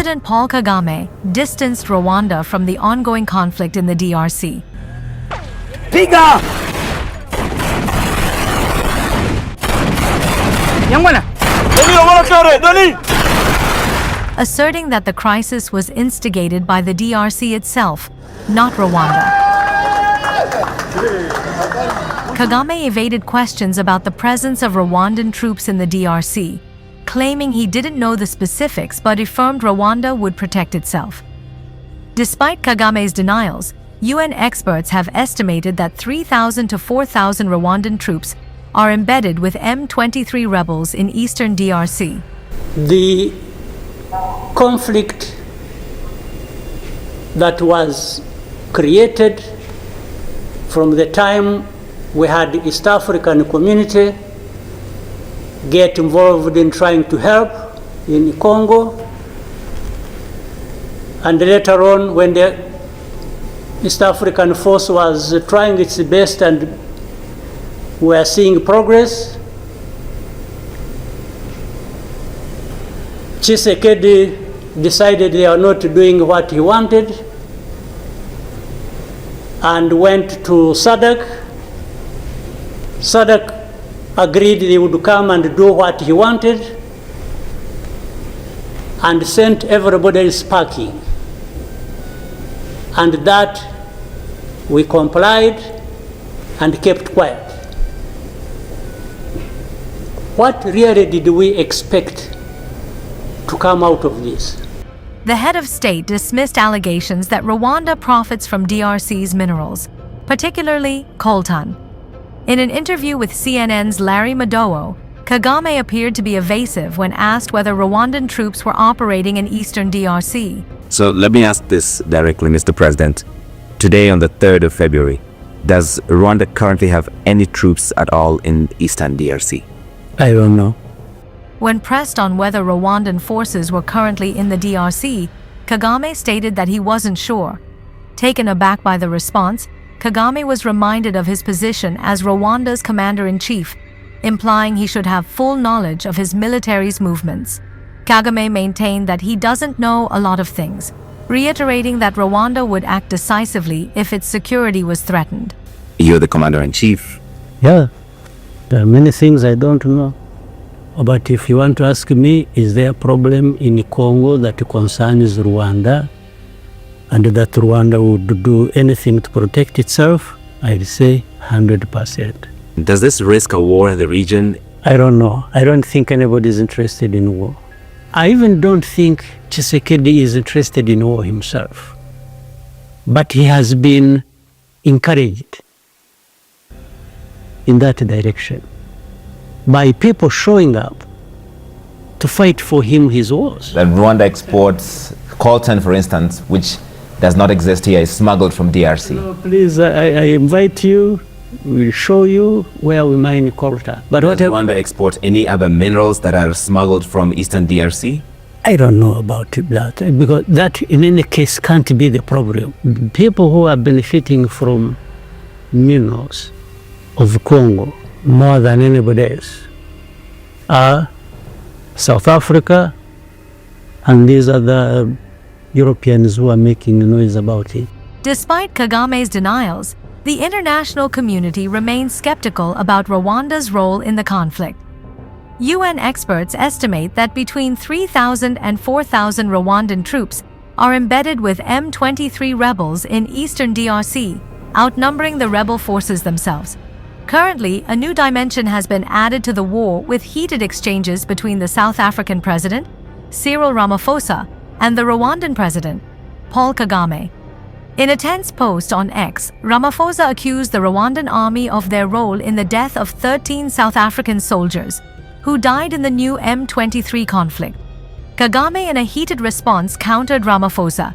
President Paul Kagame distanced Rwanda from the ongoing conflict in the DRC. Piga! Asserting that the crisis was instigated by the DRC itself, not Rwanda. Kagame evaded questions about the presence of Rwandan troops in the DRC, claiming he didn't know the specifics but affirmed Rwanda would protect itself. Despite Kagame's denials, UN experts have estimated that 3,000 to 4,000 Rwandan troops are embedded with M23 rebels in eastern DRC. The conflict that was created from the time we had the East African community get involved in trying to help in Congo, and later on when the East African force was trying its best and we are seeing progress, Tshisekedi decided they are not doing what he wanted and went to SADC. SADC agreed they would come and do what he wanted and sent everybody packing. And that we complied and kept quiet. What really did we expect to come out of this? The head of state dismissed allegations that Rwanda profits from DRC's minerals, particularly coltan. In an interview with CNN's Larry Madowo, Kagame appeared to be evasive when asked whether Rwandan troops were operating in eastern DRC. So let me ask this directly, Mr. President. Today, on the 3rd of February, does Rwanda currently have any troops at all in eastern DRC? I don't know. When pressed on whether Rwandan forces were currently in the DRC, Kagame stated that he wasn't sure. Taken aback by the response, Kagame was reminded of his position as Rwanda's commander-in-chief, implying he should have full knowledge of his military's movements. Kagame maintained that he doesn't know a lot of things, reiterating that Rwanda would act decisively if its security was threatened. You're the commander-in-chief. Yeah, there are many things I don't know. But if you want to ask me, is there a problem in Congo that concerns Rwanda and that Rwanda would do anything to protect itself? I'd say 100%. Does this risk a war in the region? I don't know. I don't think anybody is interested in war. I even don't think Tshisekedi is interested in war himself. But he has been encouraged in that direction by people showing up to fight for him his wars. That Rwanda exports coltan, for instance, which does not exist here, is smuggled from DRC. No, please, I invite you. We'll show you where we mine coltan. But does Rwanda export any other minerals that are smuggled from eastern DRC? I don't know about that, because that in any case can't be the problem. People who are benefiting from minerals of Congo more than anybody else are South Africa and these other Europeans who are making noise about it. Despite Kagame's denials, the international community remains skeptical about Rwanda's role in the conflict. UN experts estimate that between 3,000 and 4,000 Rwandan troops are embedded with M23 rebels in eastern DRC, outnumbering the rebel forces themselves. Currently, a new dimension has been added to the war with heated exchanges between the South African president, Cyril Ramaphosa, and the Rwandan president, Paul Kagame. In a tense post on X, Ramaphosa accused the Rwandan army of their role in the death of 13 South African soldiers, who died in the new M23 conflict. Kagame, in a heated response, countered Ramaphosa,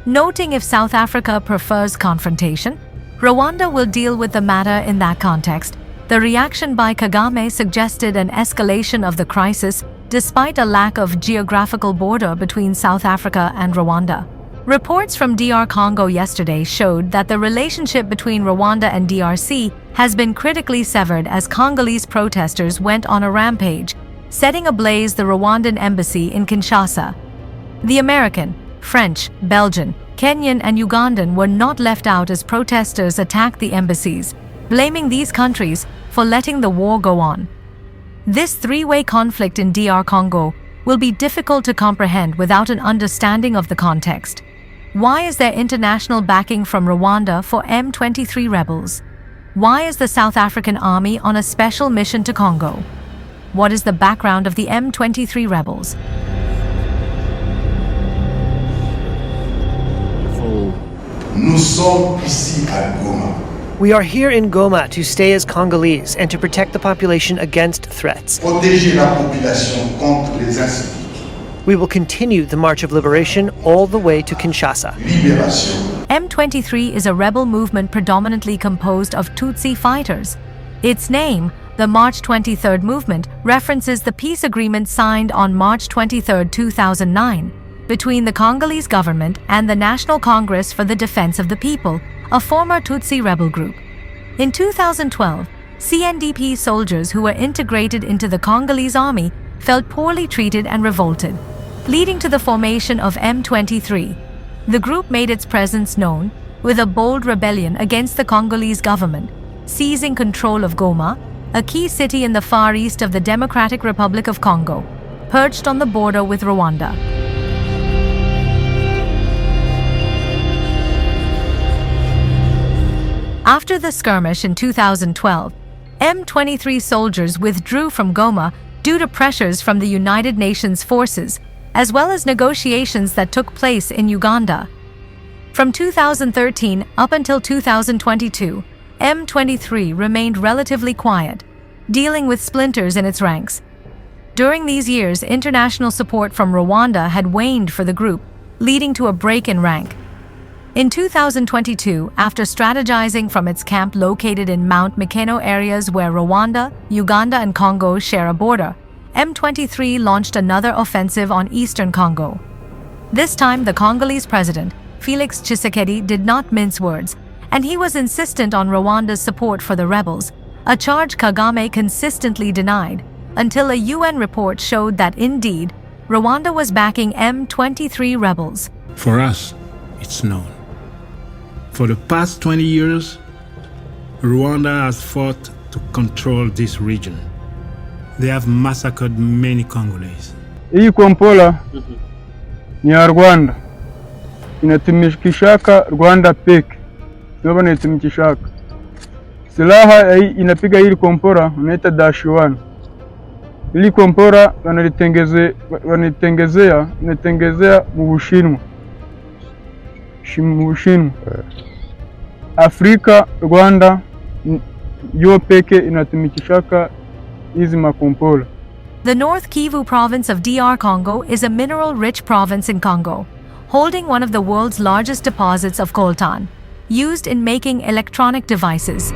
noting if South Africa prefers confrontation, Rwanda will deal with the matter in that context. The reaction by Kagame suggested an escalation of the crisis despite a lack of geographical border between South Africa and Rwanda. Reports from DR Congo yesterday showed that the relationship between Rwanda and DRC has been critically severed as Congolese protesters went on a rampage, setting ablaze the Rwandan embassy in Kinshasa. The American, French, Belgian, Kenyan, and Ugandan were not left out as protesters attacked the embassies, blaming these countries for letting the war go on. This three-way conflict in DR Congo will be difficult to comprehend without an understanding of the context. Why is there international backing from Rwanda for M23 rebels? Why is the South African army on a special mission to Congo? What is the background of the M23 rebels? Nous sommes ici à Goma. We are here in Goma to stay as Congolese and to protect the population against threats. Protéger la population contre les inciviques. We will continue the March of Liberation all the way to Kinshasa. Libération. M23 is a rebel movement predominantly composed of Tutsi fighters. Its name, the March 23rd Movement, references the peace agreement signed on March 23, 2009, between the Congolese government and the National Congress for the Defense of the People, a former Tutsi rebel group. In 2012, CNDP soldiers who were integrated into the Congolese army felt poorly treated and revolted, leading to the formation of M23. The group made its presence known with a bold rebellion against the Congolese government, seizing control of Goma, a key city in the far east of the Democratic Republic of Congo, perched on the border with Rwanda. After the skirmish in 2012, M23 soldiers withdrew from Goma due to pressures from the United Nations forces, as well as negotiations that took place in Uganda. From 2013 up until 2022, M23 remained relatively quiet, dealing with splinters in its ranks. During these years, international support from Rwanda had waned for the group, leading to a break in rank. In 2022, after strategizing from its camp located in Mount Mikeno areas where Rwanda, Uganda, and Congo share a border, M23 launched another offensive on eastern Congo. This time, the Congolese president, Felix Tshisekedi, did not mince words, and he was insistent on Rwanda's support for the rebels, a charge Kagame consistently denied, until a UN report showed that indeed, Rwanda was backing M23 rebels. For us, it's known. For the past 20 years, Rwanda has fought to control this region. They have massacred many Congolese. Hii Kampala ni ya Rwanda. Inatumikishaka Rwanda peke. Sio inatumikishaka. Silaha hii inapiga hili Kampala unaita -1. Hili Kampala wanatengezea mu Bushinwa. Afrika, Rwanda yo peke inatumikishaka hizi makompola. The North Kivu province of DR Congo is a mineral-rich province in Congo, holding one of the world's largest deposits of coltan, used in making electronic devices.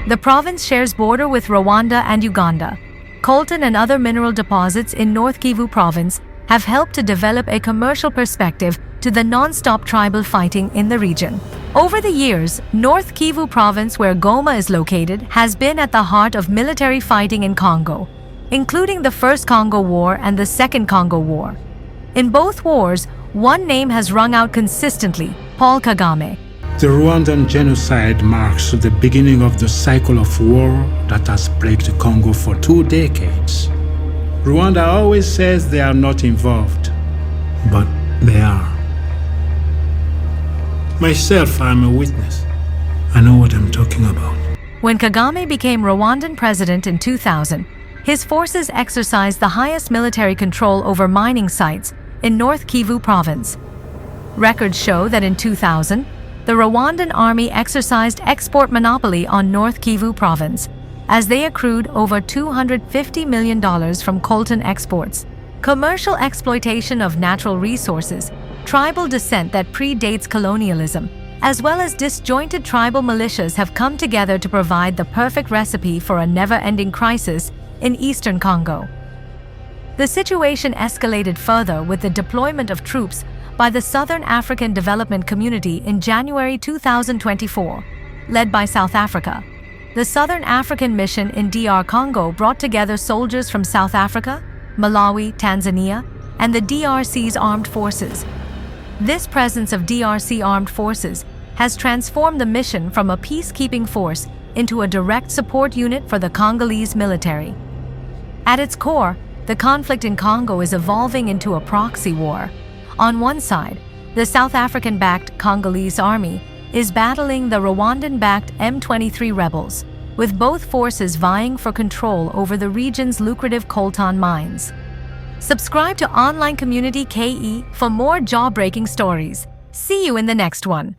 The province shares border with Rwanda and Uganda. Coltan and other mineral deposits in North Kivu province have helped to develop a commercial perspective to the non-stop tribal fighting in the region. Over the years, North Kivu province, where Goma is located, has been at the heart of military fighting in Congo, including the First Congo War and the Second Congo War. In both wars, one name has rung out consistently: Paul Kagame. The Rwandan genocide marks the beginning of the cycle of war that has plagued Congo for 2 decades. Rwanda always says they are not involved, but they are. Myself, I'm a witness. I know what I'm talking about. When Kagame became Rwandan president in 2000, his forces exercised the highest military control over mining sites in North Kivu province. Records show that in 2000, the Rwandan army exercised export monopoly on North Kivu province, as they accrued over $250 million from coltan exports. Commercial exploitation of natural resources, tribal dissent that predates colonialism, as well as disjointed tribal militias have come together to provide the perfect recipe for a never-ending crisis in eastern Congo. The situation escalated further with the deployment of troops by the Southern African Development Community in January 2024, led by South Africa. The Southern African Mission in DR Congo brought together soldiers from South Africa, Malawi, Tanzania, and the DRC's armed forces. This presence of DRC armed forces has transformed the mission from a peacekeeping force into a direct support unit for the Congolese military. At its core, the conflict in Congo is evolving into a proxy war. On one side, the South African-backed Congolese army is battling the Rwandan-backed M23 rebels, with both forces vying for control over the region's lucrative coltan mines. Subscribe to Online Community KE for more jaw-breaking stories. See you in the next one.